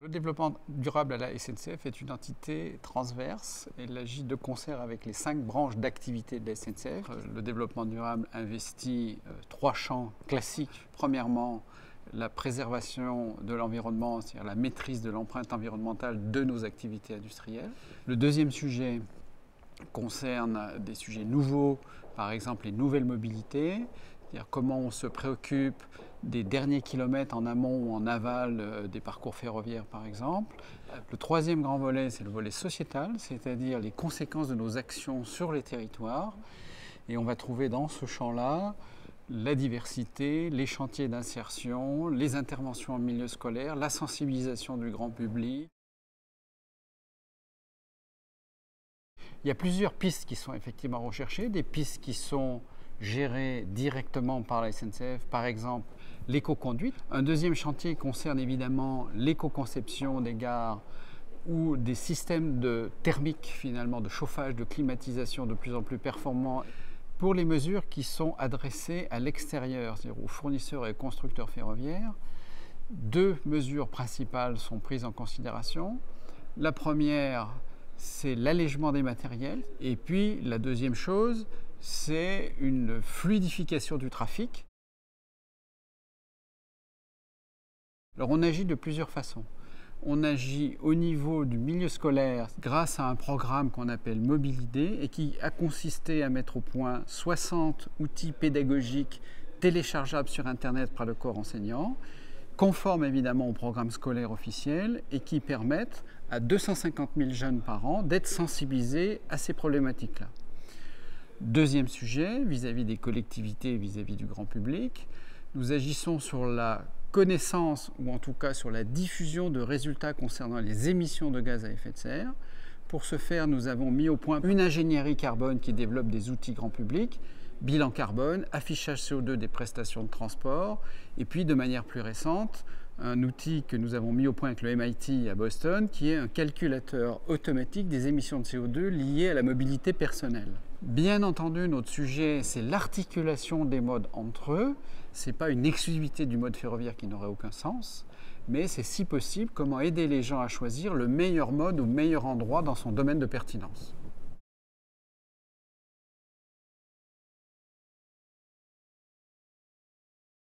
Le développement durable à la SNCF est une entité transverse. Elle agit de concert avec les 5 branches d'activité de la SNCF. Le développement durable investit 3 champs classiques. Premièrement, la préservation de l'environnement, c'est-à-dire la maîtrise de l'empreinte environnementale de nos activités industrielles. Le deuxième sujet concerne des sujets nouveaux, par exemple les nouvelles mobilités, c'est-à-dire comment on se préoccupe des derniers kilomètres en amont ou en aval des parcours ferroviaires par exemple. Le troisième grand volet, c'est le volet sociétal, c'est-à-dire les conséquences de nos actions sur les territoires. Et on va trouver dans ce champ-là la diversité, les chantiers d'insertion, les interventions en milieu scolaire, la sensibilisation du grand public. Il y a plusieurs pistes qui sont effectivement recherchées, des pistes qui sont gérées directement par la SNCF, par exemple l'éco-conduite. Un deuxième chantier concerne évidemment l'éco-conception des gares ou des systèmes thermiques finalement, de chauffage, de climatisation de plus en plus performants pour les mesures qui sont adressées à l'extérieur, c'est-à-dire aux fournisseurs et constructeurs ferroviaires. 2 mesures principales sont prises en considération. La première, c'est l'allègement des matériels. Et puis la deuxième chose, c'est une fluidification du trafic. Alors on agit de plusieurs façons. On agit au niveau du milieu scolaire grâce à un programme qu'on appelle Mobilidé et qui a consisté à mettre au point 60 outils pédagogiques téléchargeables sur Internet par le corps enseignant, conformes évidemment au programme scolaire officiel et qui permettent à 250 000 jeunes par an d'être sensibilisés à ces problématiques-là. Deuxième sujet, vis-à-vis des collectivités, vis-à-vis du grand public, nous agissons sur la connaissance ou en tout cas sur la diffusion de résultats concernant les émissions de gaz à effet de serre. Pour ce faire, nous avons mis au point une ingénierie carbone qui développe des outils grand public, bilan carbone, affichage CO2 des prestations de transport et puis de manière plus récente, un outil que nous avons mis au point avec le MIT à Boston qui est un calculateur automatique des émissions de CO2 liées à la mobilité personnelle. Bien entendu, notre sujet, c'est l'articulation des modes entre eux. Ce n'est pas une exclusivité du mode ferroviaire qui n'aurait aucun sens, mais c'est si possible comment aider les gens à choisir le meilleur mode ou le meilleur endroit dans son domaine de pertinence.